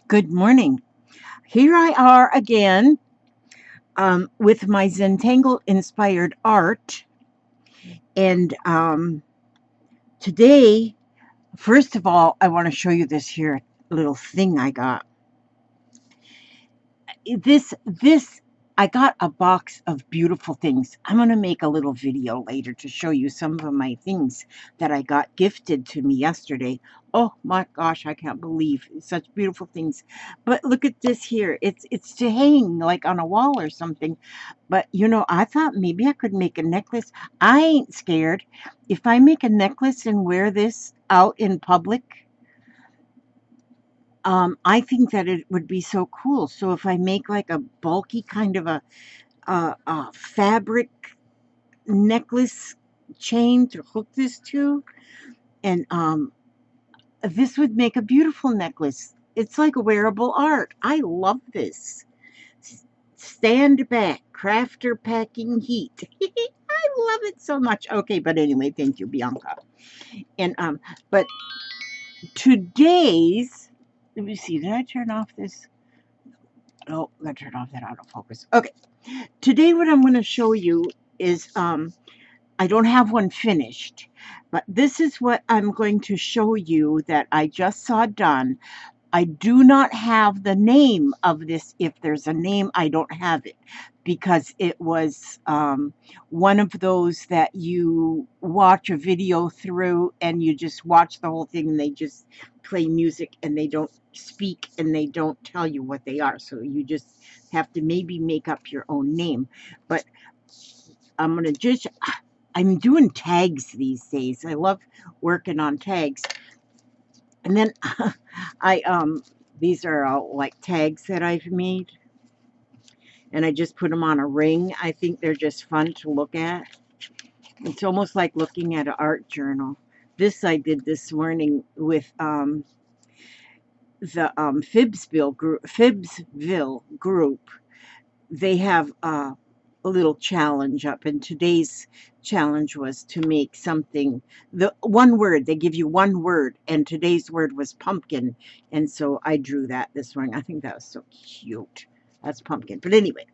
Good morning. Here I are again with my Zentangle Inspired Art. And today, first of all, I want to show you this here little thing I got. This I got a box of beautiful things. I'm going to make a little video later to show you some of my things that I got gifted to me yesterday. Oh my gosh, I can't believe such beautiful things. But look at this here. It's to hang like on a wall or something. But you know, I thought maybe I could make a necklace. I ain't scared. If I make a necklace and wear this out in public, I think that it would be so cool. So if I make like a bulky kind of a fabric necklace chain to hook this to, and this would make a beautiful necklace. It's like wearable art. I love this. Stand back, crafter packing heat. I love it so much. Okay, but anyway, thank you, Bianca. And but today's, let me see, did I turn off this? Oh, I turned off that autofocus. Okay. Today what I'm going to show you is I don't have one finished, but this is what I'm going to show you that I just saw done. I do not have the name of this. If there's a name, I don't have it because it was one of those that you watch a video through and you just watch the whole thing and they just play music and they don't speak and they don't tell you what they are. So you just have to maybe make up your own name. But I'm doing tags these days. I love working on tags. And then these are all like tags that I've made, and I just put them on a ring. I think they're just fun to look at. It's almost like looking at an art journal. This I did this morning with the Fibsville group. They have a little challenge up, and today's challenge was to make something, the one word, they give you one word, and today's word was pumpkin, and so I drew that this morning. I think that was so cute. That's pumpkin. But anyway,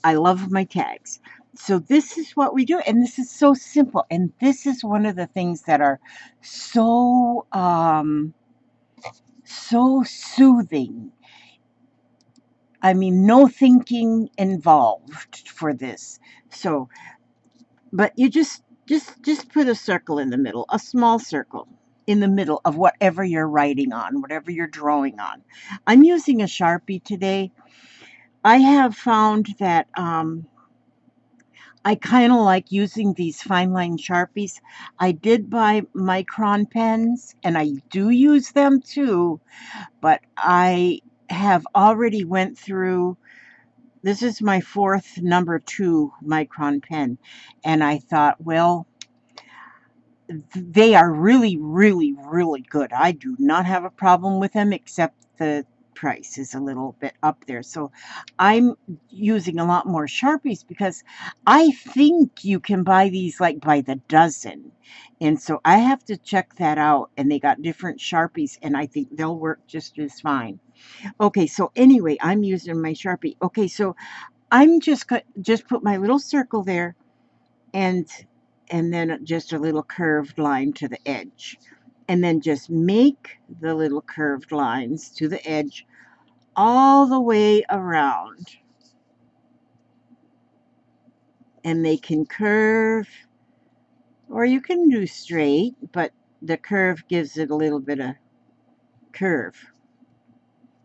I love my tags. So this is what we do, and this is so simple, and this is one of the things that are so so soothing. I mean, no thinking involved for this. So, but you just put a circle in the middle, a small circle in the middle of whatever you're writing on, whatever you're drawing on. I'm using a Sharpie today. I have found that I kind of like using these fine line Sharpies. I did buy micron pens, and I do use them too, but I have already went through. This is my fourth number 2 micron pen, and I thought, well, they are really, really, really good. I do not have a problem with them, except the price is a little bit up there. So I'm using a lot more Sharpies because I think you can buy these like by the dozen. And so I have to check that out. And they got different Sharpies, and I think they'll work just as fine. Okay, so anyway, I'm using my Sharpie. Okay, so I'm just put my little circle there, and then just a little curved line to the edge, and then just make the little curved lines to the edge all the way around, and they can curve or you can do straight, but the curve gives it a little bit of curve.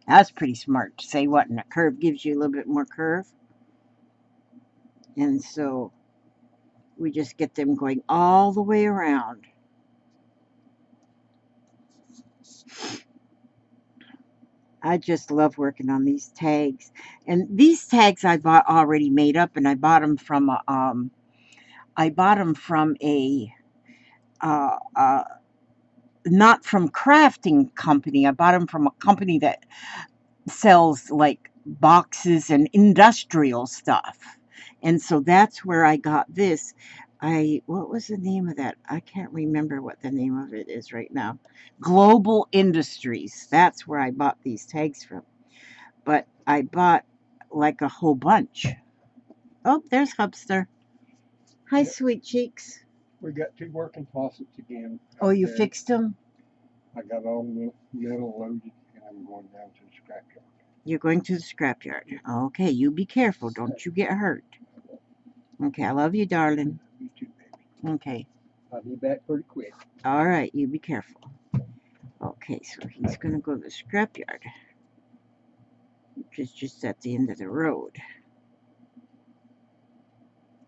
That's pretty smart to say, what, and a curve gives you a little bit more curve. And so we just get them going all the way around. I just love working on these tags. And these tags I bought already made up, and I bought them from a not from crafting company. I bought them from a company that sells like boxes and industrial stuff. And so that's where I got this. what was the name of that? I can't remember what the name of it is right now. Global Industries. That's where I bought these tags from. But I bought like a whole bunch. Oh, there's Hubster. Hi, Yep. sweet cheeks. We got 2 working faucets again. Oh, you there. fixed them? I got all the metal loaded, and I'm going down to the scrapyard. You're going to the scrapyard. Okay, you be careful. Don't you get hurt. Okay, I love you, darling. You too, baby. Okay. I'll be back pretty quick. All right, you be careful. Okay, so he's going to go to the scrapyard, which is just at the end of the road.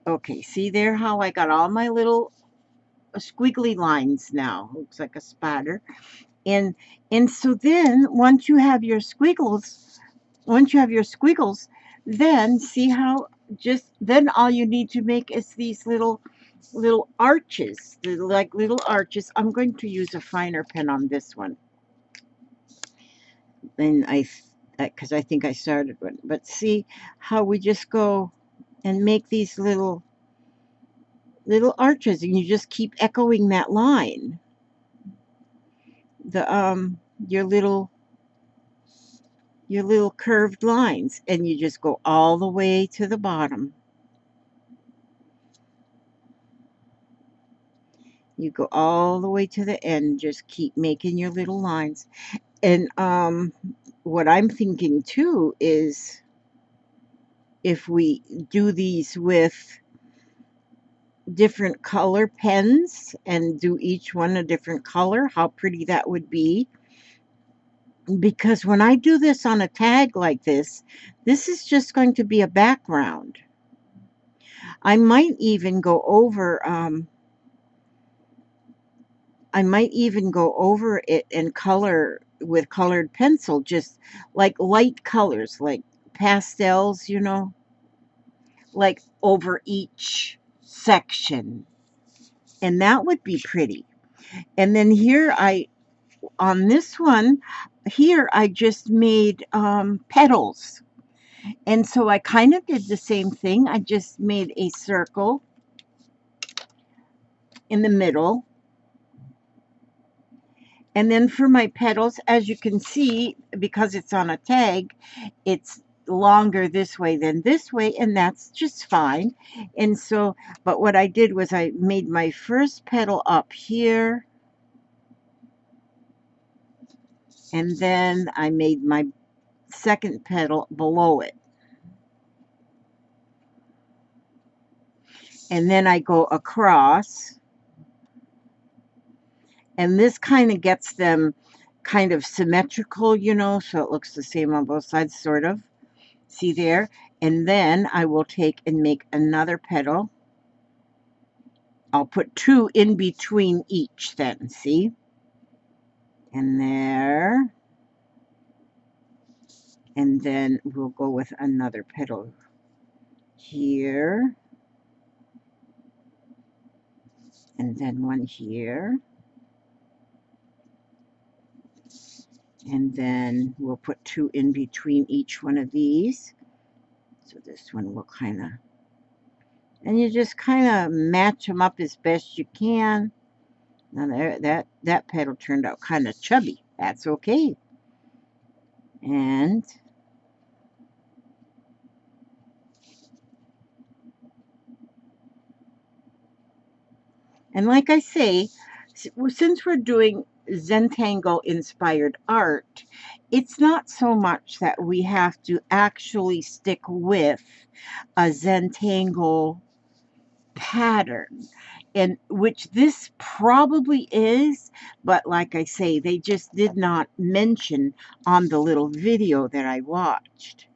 Okay, see there how I got all my little squiggly lines now. Looks like a spider. And so then once you have your squiggles, then see how then all you need to make is these little arches, like little arches. I'm going to use a finer pen on this one. And because I think I started one. But see how we just go and make these little arches, and you just keep echoing that line. Your little curved lines, and you just go all the way to the bottom. You go all the way to the end, just keep making your little lines. And what I'm thinking too is if we do these with different color pens and do each one a different color, how pretty that would be. Because when I do this on a tag like this is just going to be a background. I might even go over it and color with colored pencil, just like light colors, like pastels, you know, like over each section. And that would be pretty. And then here on this one, here I just made petals. And so I kind of did the same thing. I just made a circle in the middle. And then for my petals, as you can see, because it's on a tag, it's longer this way than this way, and that's just fine. And so, but what I did was I made my first petal up here, and then I made my second petal below it. And then I go across, and this kind of gets them kind of symmetrical, you know, so it looks the same on both sides, sort of. See there? And then I will take and make another petal. I'll put 2 in between each then, see? And there. And then we'll go with another petal here. And then one here. And then we'll put 2 in between each one of these. So this one will kind of, and you just kind of match them up as best you can. Now there, that petal turned out kind of chubby. That's okay. And like I say, since we're doing Zentangle Inspired Art, it's not so much that we have to actually stick with a Zentangle pattern, and which this probably is, but like I say, they just did not mention on the little video that I watched.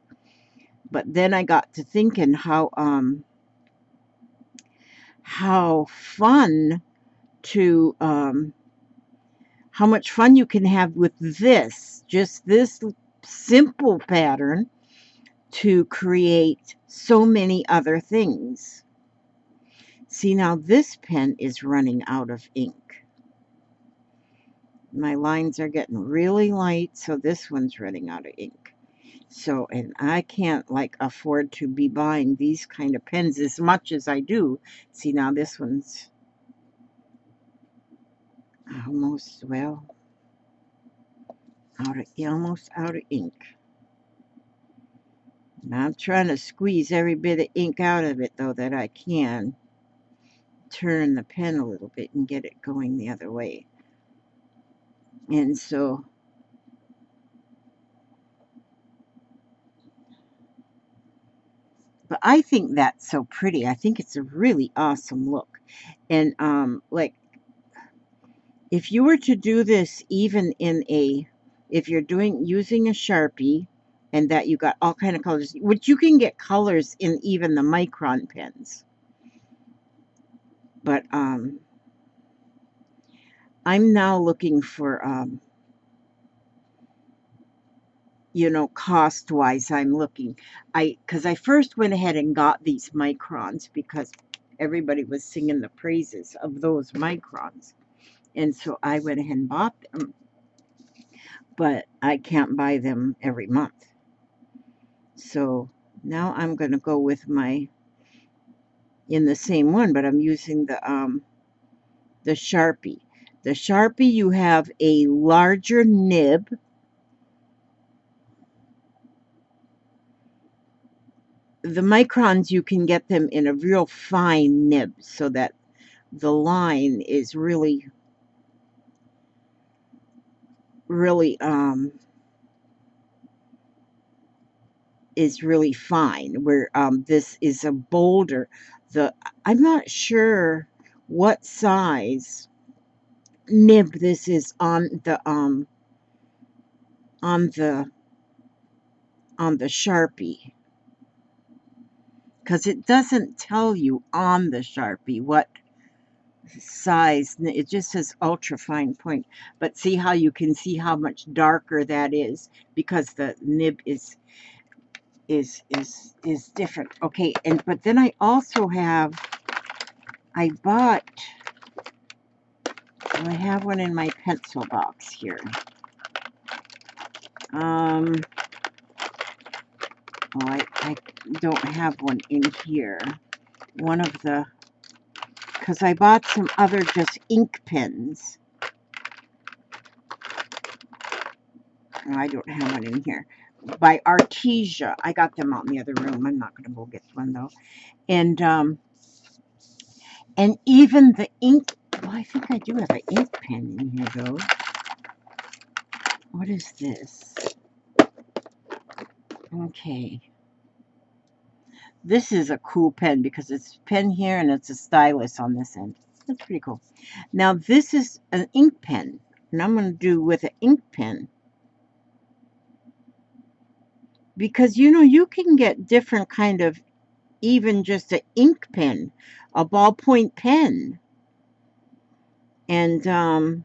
But then I got to thinking how fun to how much fun you can have with this, just this simple pattern, to create so many other things. See, now this pen is running out of ink. My lines are getting really light, so this one's running out of ink. So, and I can't like afford to be buying these kind of pens as much as I do. See, now this one's almost, well, almost out of ink. Now I'm trying to squeeze every bit of ink out of it though that I can. Turn the pen a little bit and get it going the other way. And so but I think that's so pretty. I think it's a really awesome look. And like if you were to do this even in a, if you're using a Sharpie and that you got all kind of colors, which you can get colors in even the micron pens. But I'm now looking for you know, cost wise, I'm looking. Because I first went ahead and got these microns because everybody was singing the praises of those microns. And so I went ahead and bought them, but I can't buy them every month. So now I'm going to go with my, in the same one, but I'm using the Sharpie. The Sharpie, you have a larger nib. The microns, you can get them in a real fine nib so that the line is really fine, where this is a bolder. I'm not sure what size nib this is on the Sharpie, because it doesn't tell you on the Sharpie what size. It just says ultra fine point. But see how you can see how much darker that is because the nib is different. Okay, and but then I also have, I have one in my pencil box here. Oh, I don't have one in here. One of the, because I bought some other just ink pens. No, I don't have one in here. By Artesia. I got them out in the other room. I'm not going to go get one though. And even the ink, well, I think I do have an ink pen in here though. What is this? Okay. This is a cool pen because it's a pen here and it's a stylus on this end. That's pretty cool. Now this is an ink pen. And I'm going to do with an ink pen. Because, you know, you can get different kind of, even just an ink pen, a ballpoint pen. And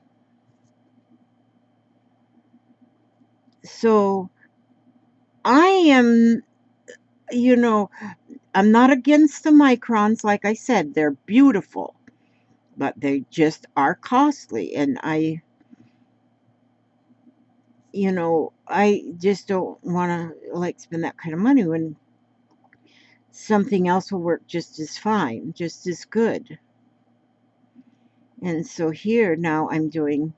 so I am, you know, I'm not against the microns. Like I said, they're beautiful, but they just are costly. And you know, I just don't want to like spend that kind of money when something else will work just as fine, just as good. And so here now I'm doing,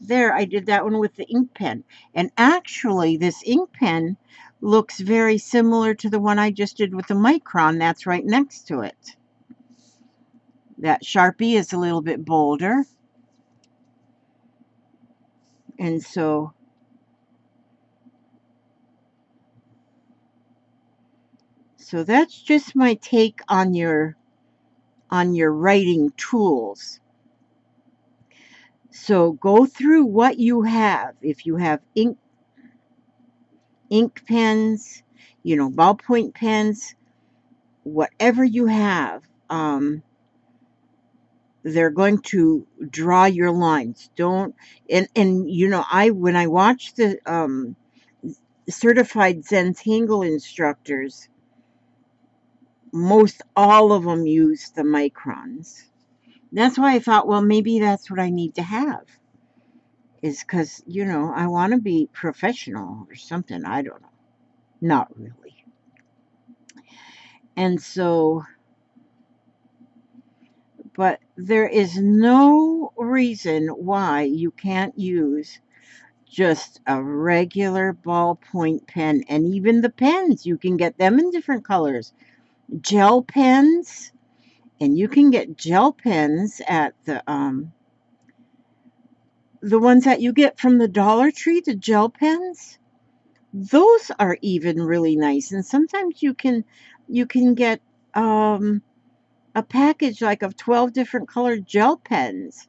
there I did that one with the ink pen. And actually this ink pen looks very similar to the one I just did with the micron that's right next to it. That Sharpie is a little bit bolder. And so that's just my take on your writing tools. So go through what you have. If you have ink pens, you know, ballpoint pens, whatever you have, they're going to draw your lines. Don't, and you know, when I watch the certified Zentangle instructors, most all of them use the microns. That's why I thought, well, maybe that's what I need to have. is because, you know, I want to be professional or something. I don't know. Not really. And so, but there is no reason why you can't use just a regular ballpoint pen. And even the pens, you can get them in different colors. Gel pens, and you can get gel pens at the ones that you get from the Dollar Tree, the gel pens. Those are even really nice. And sometimes you can get a package like of 12 different colored gel pens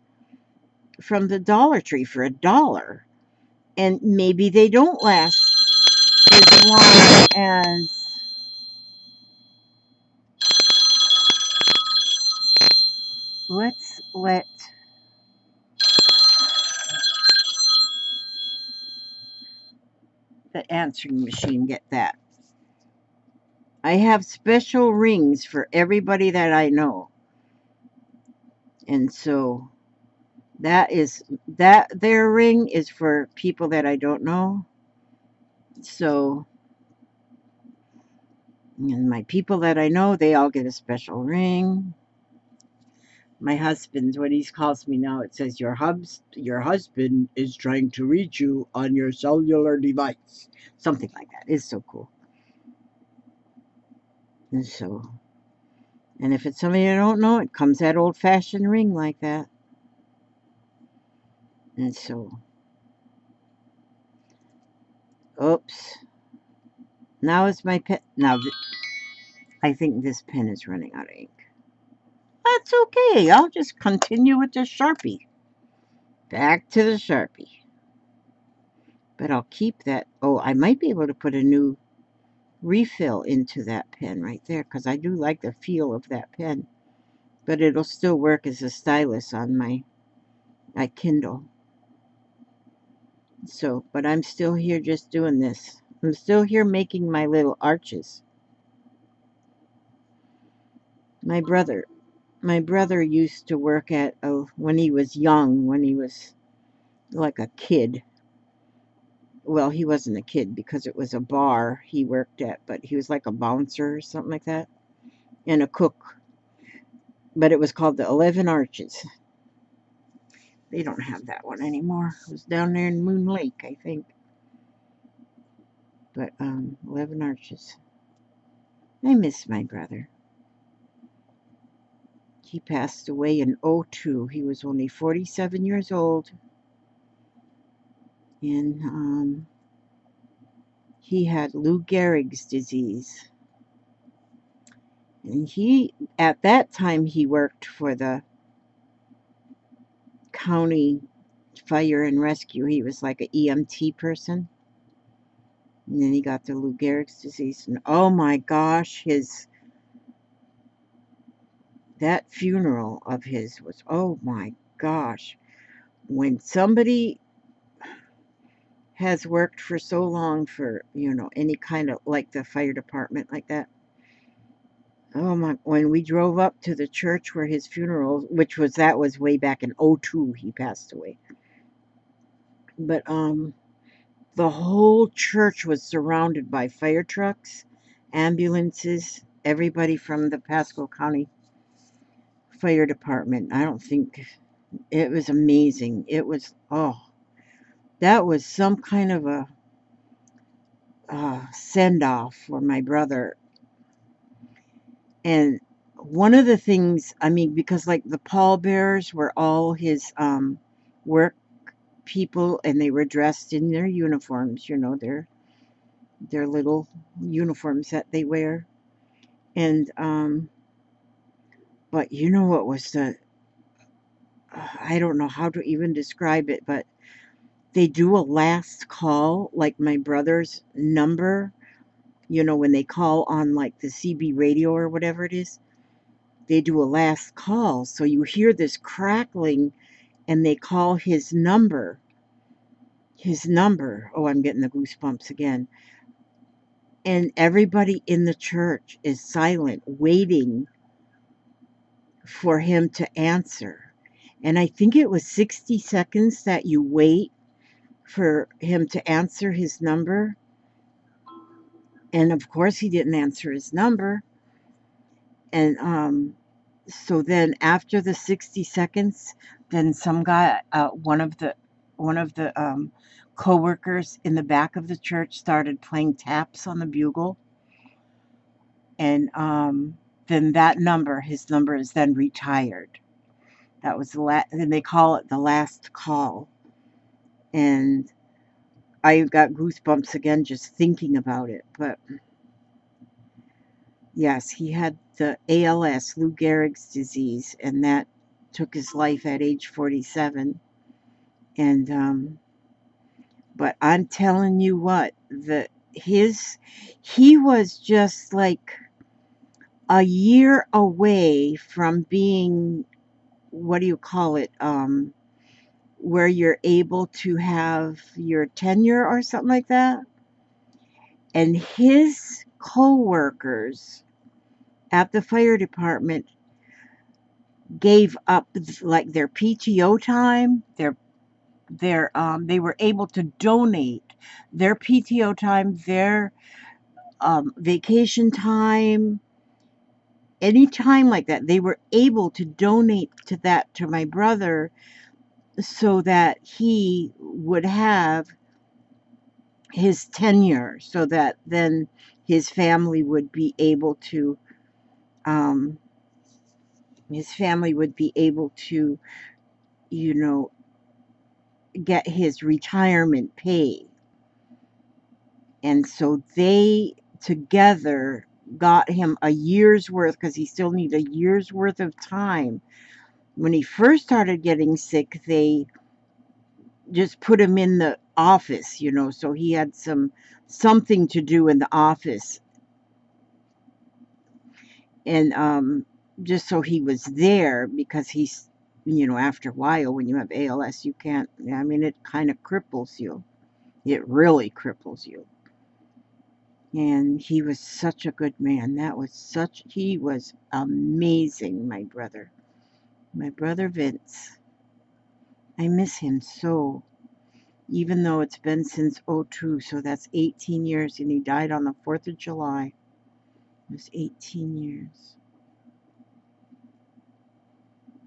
from the Dollar Tree for $1. And maybe they don't last as long as, let's let the answering machine get that. I have special rings for everybody that I know. And so that their ring is for people that I don't know. So, and my people that I know, they all get a special ring. My husband's, what he calls me now, it says your husband is trying to reach you on your cellular device. Something like that. It's so cool. And so, and if it's somebody I don't know, it comes that old-fashioned ring like that. And so, oops. Now it's my pen. Now, I think this pen is running out of ink. That's okay. I'll just continue with the Sharpie. Back to the Sharpie. But I'll keep that. Oh, I might be able to put a new refill into that pen right there because I do like the feel of that pen. But it'll still work as a stylus on my Kindle. So, but I'm still here just doing this. I'm still here making my little arches. My brother used to work at, when he was young, when he was like a kid. Well, he wasn't a kid because it was a bar he worked at, but he was like a bouncer or something like that, and a cook. But it was called the 11 Arches. They don't have that one anymore. It was down there in Moon Lake, I think. But 11 Arches. I miss my brother. He passed away in '02. He was only 47 years old. And he had Lou Gehrig's disease. And at that time, he worked for the county fire and rescue. He was like an EMT person. And then he got the Lou Gehrig's disease. And oh my gosh, that funeral of his was, oh my gosh. When somebody has worked for so long for, any kind of, like the fire department like that. Oh my, when we drove up to the church where his funeral, that was way back in '02 he passed away. But the whole church was surrounded by fire trucks, ambulances, everybody from the Pasco County Fire Department. I don't think, it was amazing. It was, that was some kind of a send-off for my brother. And one of the things, I mean, because like the pallbearers were all his work people, and they were dressed in their uniforms, their little uniforms that they wear. And but you know what was I don't know how to even describe it, but they do a last call, like my brother's number, when they call on like the CB radio or whatever it is, they do a last call. So you hear this crackling and they call his number. Oh, I'm getting the goosebumps again. And everybody in the church is silent, waiting for him to answer. And I think it was 60 seconds that you wait for him to answer his number. And of course he didn't answer his number. And so then after the 60 seconds, then some guy, one of the co-workers in the back of the church started playing taps on the bugle. And then his number is then retired. That was the last, and they call it the last call. And I got goosebumps again just thinking about it. But yes, he had the ALS, Lou Gehrig's disease, and that took his life at age 47. And but I'm telling you what, he was just like a year away from being, what do you call it, where you're able to have your tenure or something like that. And his co-workers at the fire department gave up like their PTO time, they were able to donate their PTO time, their vacation time, any time like that. They were able to donate to that to my brother so that he would have his tenure, so that then his family would be able to um, you know, get his retirement pay. And so they together got him a year's worth, because he still needed a year's worth of time. When he first started getting sick, they just put him in the office, so he had something to do in the office. And just so he was there, because he's, after a while, when you have ALS, you can't, I mean, it kind of cripples you. It really cripples you. And he was such a good man. He was amazing, my brother. My brother Vince. I miss him so. Even though it's been since '02, so that's 18 years, and he died on the 4th of July. It was 18 years.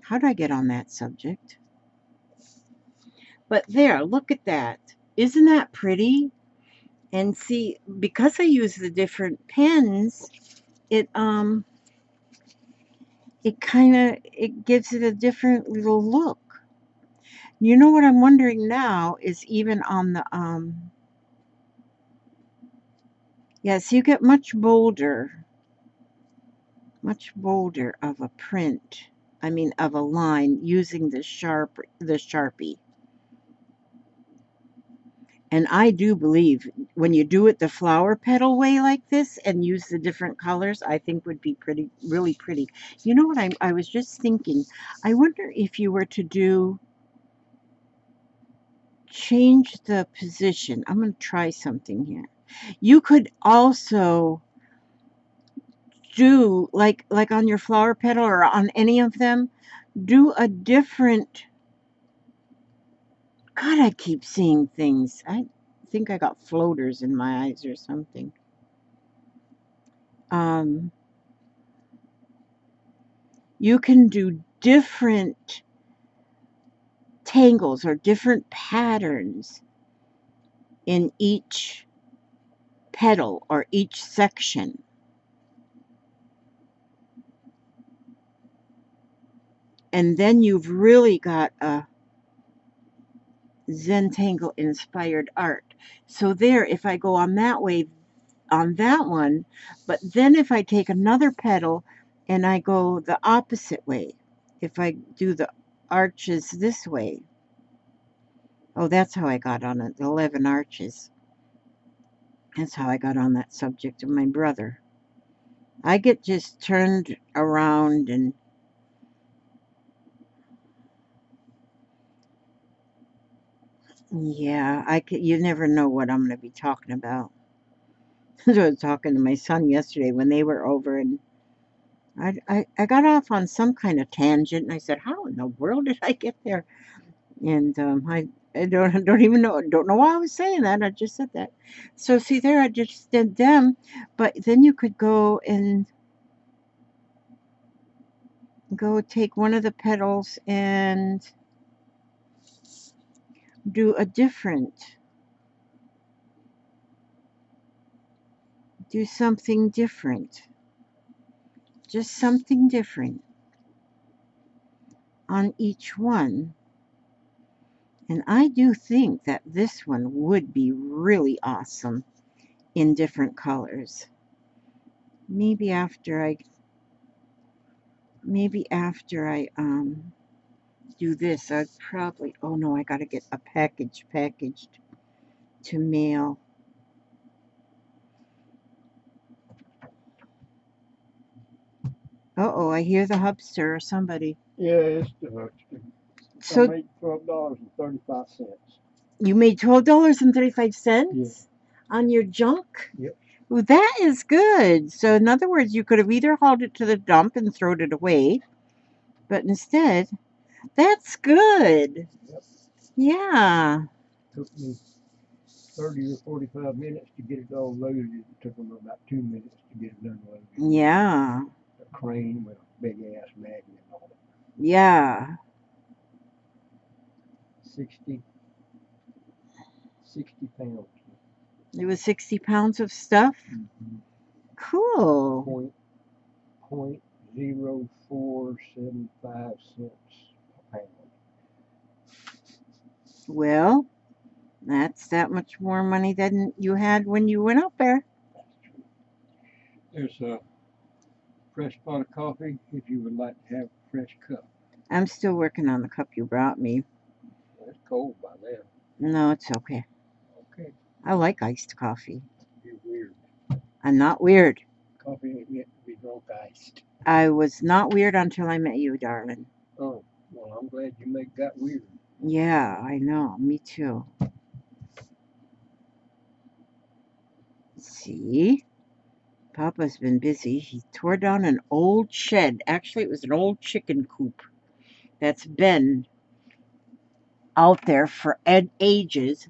How did I get on that subject? But there, look at that. Isn't that pretty? And see, because I use the different pens, it it gives it a different little look. You know what I'm wondering now is even on the yes, you get much bolder of a print. I mean, of a line using the Sharpie. And I do believe when you do it the flower petal way like this and use the different colors, I think would be pretty, really pretty. You know what I was just thinking? I wonder if you were to change the position. I'm going to try something here. You could also do, like on your flower petal or on any of them, do a different, God, I keep seeing things. I think I got floaters in my eyes or something. You can do different tangles or different patterns in each petal or each section. And then you've really got a Zentangle Inspired Art. So there, if I go on that way, on that one, but then if I take another petal and I go the opposite way, if I do the arches this way, oh, that's how I got on it, 11 arches. That's how I got on that subject of my brother. I get just turned around and yeah, you never know what I'm going to be talking about. I was talking to my son yesterday when they were over, and I got off on some kind of tangent, and I said, how in the world did I get there? And I don't even don't know why I was saying that. I just said that. So see there, I just did them, but then you could go and go take one of the petals and do a different, do something different, just something different on each one. And I do think that this one would be really awesome in different colors. Maybe after I do this, I'd probably, oh no, I gotta get a packaged to mail. Uh-oh, I hear the hubster or somebody. Yeah, it's the huckster. I So made $12.35. you made $12.35 Yeah. on your junk? Yep. Well, that is good. So in other words, you could have either hauled it to the dump and thrown it away, but instead, that's good. Yep. Yeah. Took me 30 or 45 minutes to get it all loaded. It took them about 2 minutes to get it unloaded. Yeah. A crane with a big ass magnet on it. Yeah. 60 pounds. It was 60 pounds of stuff? Mm-hmm. Cool. Point 0.0475 cents a pound. Well, that's that much more money than you had when you went up there. That's true. There's a fresh pot of coffee if you would like to have a fresh cup. I'm still working on the cup you brought me. Well, it's cold by then. No, it's okay. Okay. I like iced coffee. You're weird. I'm not weird. Coffee ain't meant to be drunk iced. I was not weird until I met you, darling. Oh, well, I'm glad you got weird. Yeah, I know. Me too. See? Papa's been busy. He tore down an old shed. Actually, it was an old chicken coop that's been out there for ages.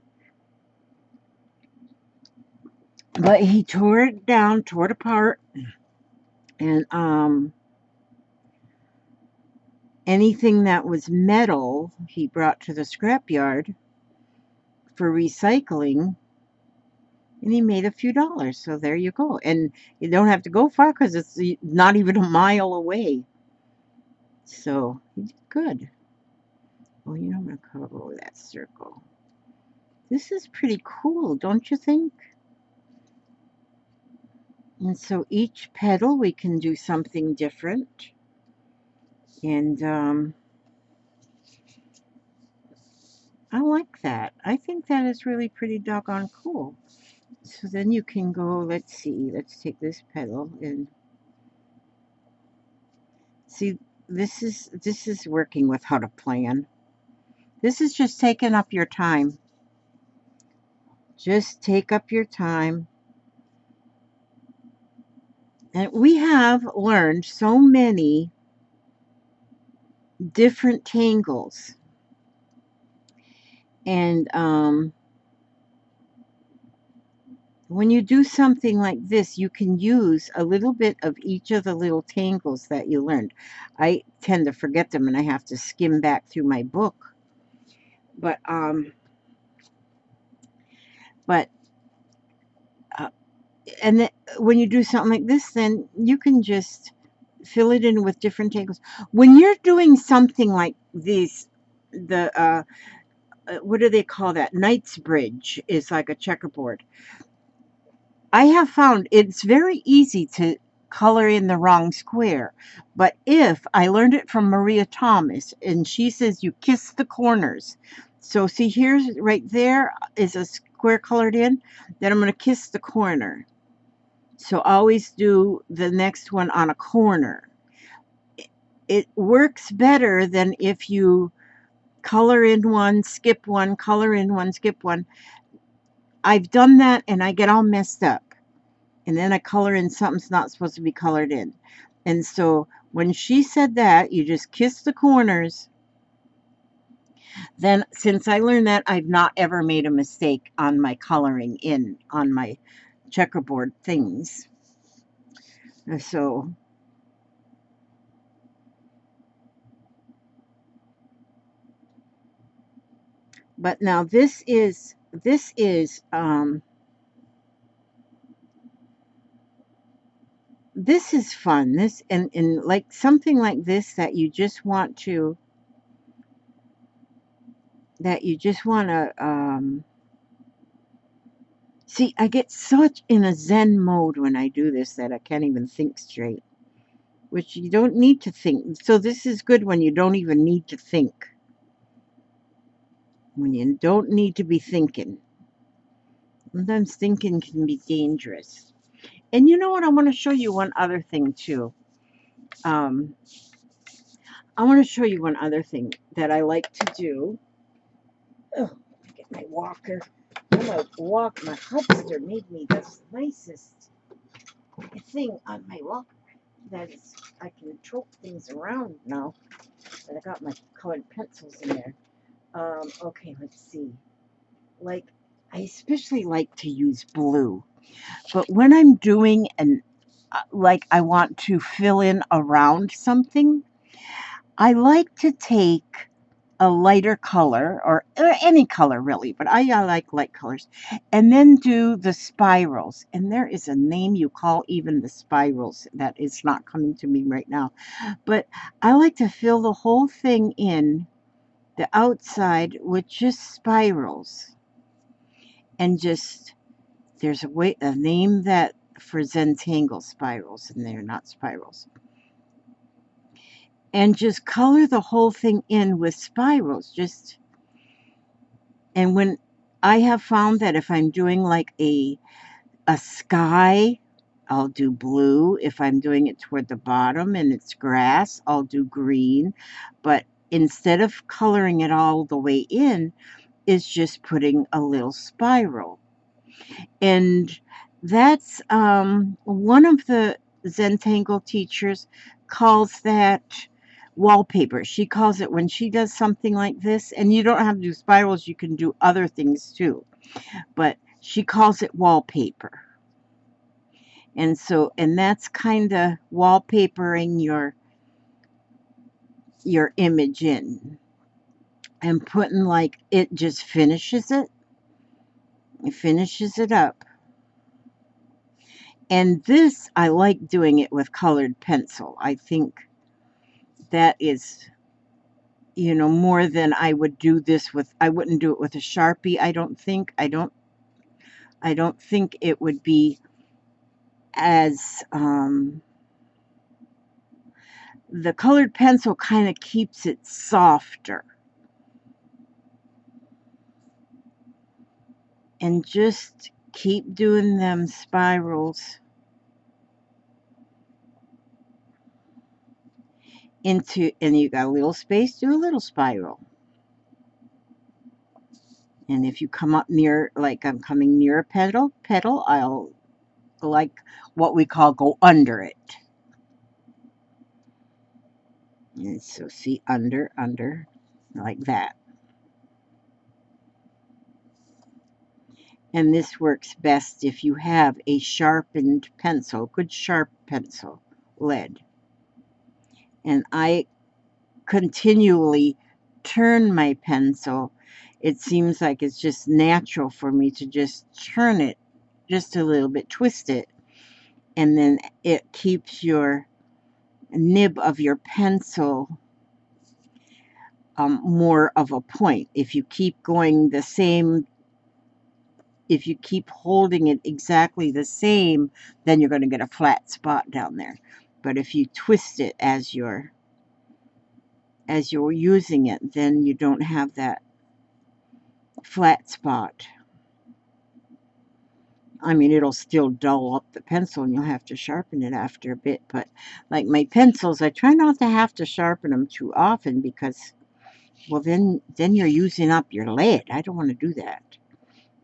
But he tore it down, tore it apart, and anything that was metal he brought to the scrapyard for recycling, and he made a few dollars. So there you go. And you don't have to go far because it's not even a mile away. So he did good. Well, you know, I'm going to cover over that circle. This is pretty cool, don't you think? And so each petal we can do something different. And I like that. I think that is really pretty doggone cool. So then you can go, let's see, let's take this petal and see, this is working with how to plan. This is just taking up your time. Just take up your time. And we have learned so many different tangles. And when you do something like this, you can use a little bit of each of the little tangles that you learned. I tend to forget them and I have to skim back through my book. But and then when you do something like this, then you can just fill it in with different tangles. When you're doing something like these, the what do they call that? Knight's Bridge is like a checkerboard. I have found it's very easy to color in the wrong square. But if I learned it from Maria Thomas, and she says you kiss the corners. So see, here's right there is a square colored in. Then I'm going to kiss the corner. So always do the next one on a corner. It works better than if you color in one, skip one, color in one, skip one. I've done that and I get all messed up. And then I color in something's not supposed to be colored in. And so when she said that, you just kiss the corners Then, since I learned that, I've not ever made a mistake on my coloring in on my checkerboard things. So, but now this is fun. This and like something like this that you just want to see. I get such in a zen mode when I do this that I can't even think straight, which you don't need to think. So this is good when you don't even need to think, when you don't need to be thinking. Sometimes thinking can be dangerous. And you know what? I want to show you one other thing too. Um, I want to show you one other thing that I like to do. Oh, get my walker. My walk, my hubster made me the nicest thing on my walker. That is, I can trope things around now that I got my colored pencils in there. Okay, let's see. Like, I especially like to use blue, but when I'm doing like I want to fill in around something, I like to take a lighter color or any color really, but I like light colors, and then do the spirals. And there is a name you call even the spirals that is not coming to me right now, but I like to fill the whole thing in the outside with just spirals. And just there's a name that for Zentangle spirals, and they're not spirals. And just color the whole thing in with spirals. And when I have found that if I'm doing like a sky, I'll do blue. If I'm doing it toward the bottom and it's grass, I'll do green. But instead of coloring it all the way in, is just putting a little spiral. And that's one of the Zentangle teachers calls that wallpaper. She calls it, when she does something like this, and you don't have to do spirals, you can do other things too, but she calls it wallpaper. And so, and that's kind of wallpapering your image in and putting, like, it just finishes it. It finishes it up. And this, I like doing it with colored pencil. I think that is, more than I would do this with. I wouldn't do it with a Sharpie, I don't think. I don't think it would be as, the colored pencil kind of keeps it softer. And just keep doing them spirals into, and you got a little space, do a little spiral. And if you come up near, like I'm coming near a petal, I'll, like what we call, go under it. And so see, under, like that. And this works best if you have a sharpened pencil, good sharp pencil, lead. And I continually turn my pencil. It seems like it's just natural for me to just turn it just a little bit, twist it, and then it keeps your nib of your pencil more of a point. If you keep going the same, if you keep holding it exactly the same, then you're going to get a flat spot down there. But if you twist it as you're using it, then you don't have that flat spot. I mean, it'll still dull up the pencil and you'll have to sharpen it after a bit. But like my pencils, I try not to have to sharpen them too often because, well, then you're using up your lead. I don't want to do that.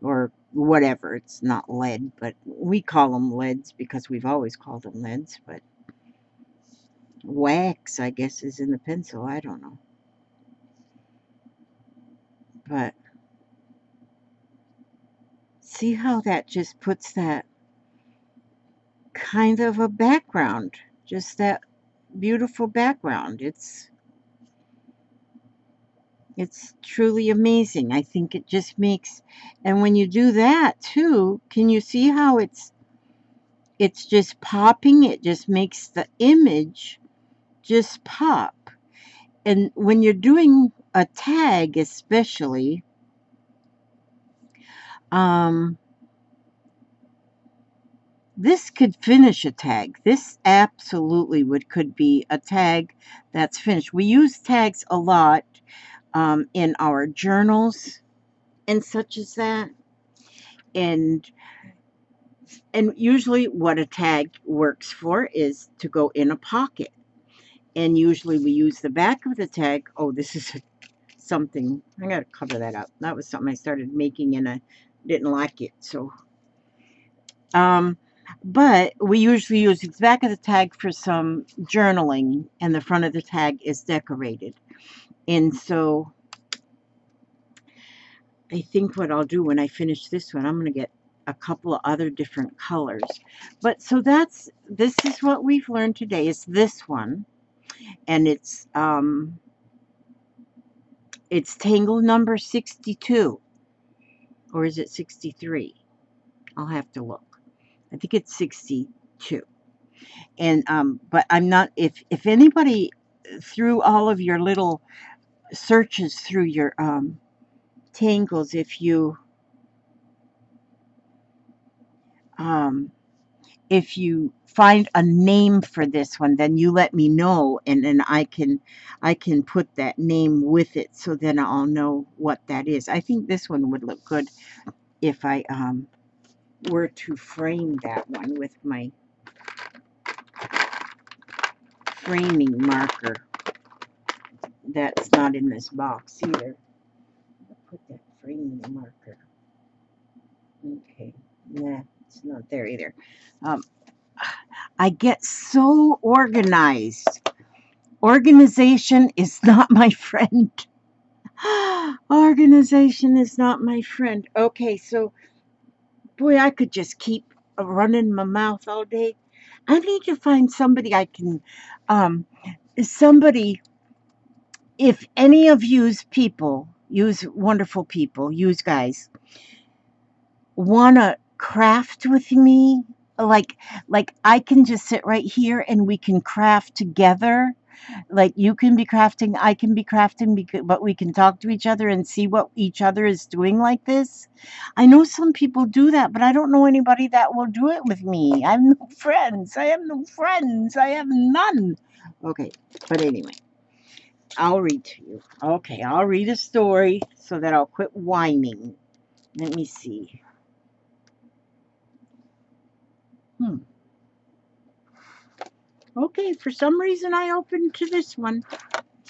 Or whatever. It's not lead, but we call them leads because we've always called them leads. But wax, I guess, is in the pencil. I don't know. But see how that just puts that kind of a background, just that beautiful background. It's truly amazing. I think it just makes, and when you do that too, can you see how it's just popping? It just makes the image just pop. And when you're doing a tag, especially, this could finish a tag. This absolutely could be a tag that's finished. We use tags a lot in our journals and such as that. And usually what a tag works for is to go in a pocket. And usually we use the back of the tag. Oh, this is something. I got to cover that up. That was something I started making and I didn't like it. So, but we usually use the back of the tag for some journaling, and the front of the tag is decorated. And so I think what I'll do when I finish this one, I'm going to get a couple of other different colors. But so this is what we've learned today, is this one. And it's Tangle number 62. Or is it 63? I'll have to look. I think it's 62. And but I'm not, if anybody through all of your little searches through your tangles, if you find a name for this one, then you let me know, and then I can put that name with it, so then I'll know what that is. I think this one would look good if I were to frame that one with my framing marker. That's not in this box either. I'll put that framing marker. Okay, nah, it's not there either. I get so organized. Organization is not my friend. Organization is not my friend. Okay, so, boy, I could just keep running my mouth all day. I need to find somebody I can, somebody, if any of yous people, yous wonderful people, yous guys, want to craft with me, like I can just sit right here and we can craft together. Like, you can be crafting, I can be crafting, but we can talk to each other and see what each other is doing like this. I know some people do that, but I don't know anybody that will do it with me. I have no friends. I have no friends. I have none. Okay, but anyway, I'll read to you. Okay, I'll read a story so that I'll quit whining. Let me see. Okay, for some reason I opened to this one.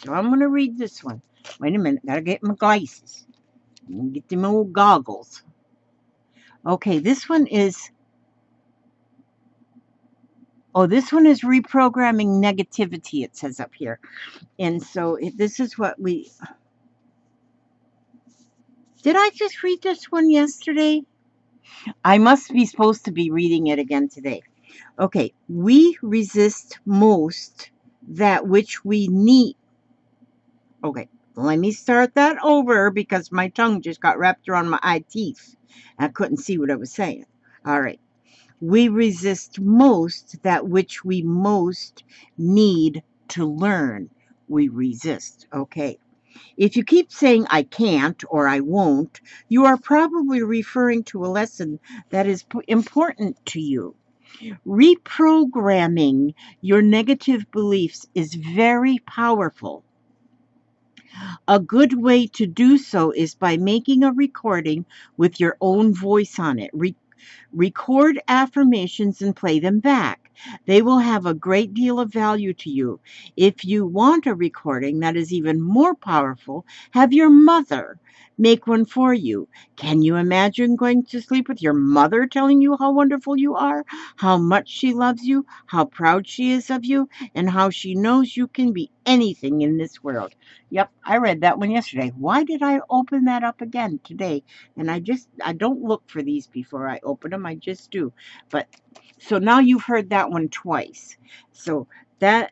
So I'm going to read this one. Wait a minute, gotta get my glasses. Get them old goggles. Okay, this one is... Oh, this one is reprogramming negativity, it says up here. And so this is what we... Did I just read this one yesterday? I must be supposed to be reading it again today. Okay, we resist most that which we need. Okay, let me start that over because my tongue just got wrapped around my eye teeth. I couldn't see what I was saying. All right. We resist most that which we most need to learn. We resist. Okay. If you keep saying I can't or I won't, you are probably referring to a lesson that is important to you. Reprogramming your negative beliefs is very powerful. A good way to do so is by making a recording with your own voice on it. Record affirmations and play them back. They will have a great deal of value to you. If you want a recording that is even more powerful, have your mother make one for you. Can you imagine going to sleep with your mother telling you how wonderful you are, how much she loves you, how proud she is of you, and how she knows you can be anything in this world? Yep, I read that one yesterday. Why did I open that up again today? And I don't look for these before I open them. I just do. But so now you've heard that one twice. So that,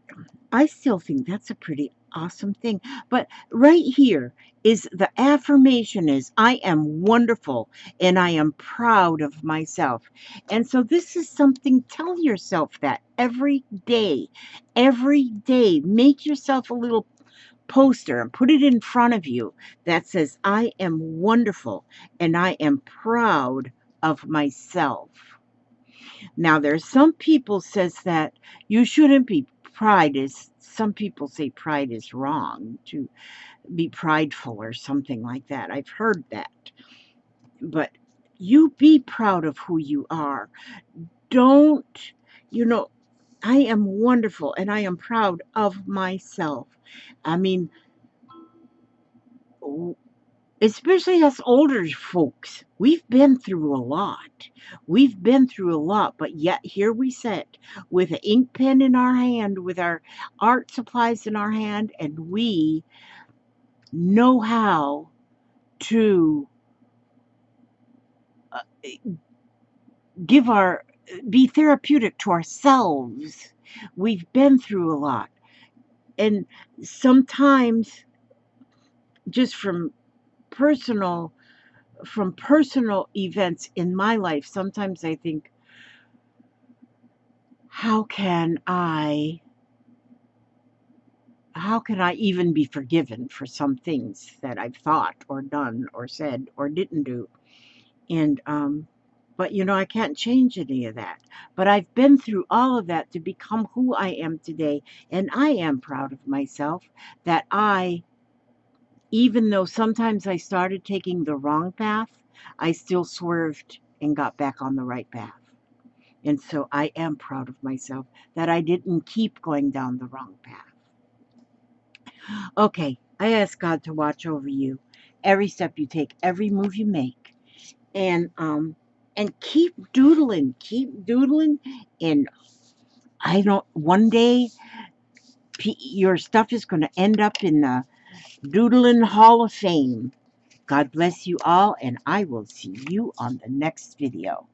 I still think that's a pretty awesome thing. But right here is the affirmation is I am wonderful and I am proud of myself. And so this is something, tell yourself that every day. Every day, make yourself a little poster and put it in front of you that says I am wonderful and I am proud of myself. Now, there's some people says that you shouldn't be, pride is, some people say pride is wrong, to be prideful or something like that. I've heard that. But you be proud of who you are. Don't, you know, I am wonderful and I am proud of myself. I mean, especially us older folks, we've been through a lot. We've been through a lot, but yet here we sit with an ink pen in our hand, with our art supplies in our hand, and we know how to give our, be therapeutic to ourselves. We've been through a lot. And sometimes just personal from personal events in my life, sometimes I think, how can I even be forgiven for some things that I've thought or done or said or didn't do? And but I can't change any of that. But I've been through all of that to become who I am today, and I am proud of myself that even though sometimes I started taking the wrong path, I still swerved and got back on the right path. And so I am proud of myself that I didn't keep going down the wrong path. Okay, I ask God to watch over you every step you take, every move you make. And keep doodling, and I don't, one day your stuff is going to end up in the Doodling Hall of Fame. God bless you all, and I will see you on the next video.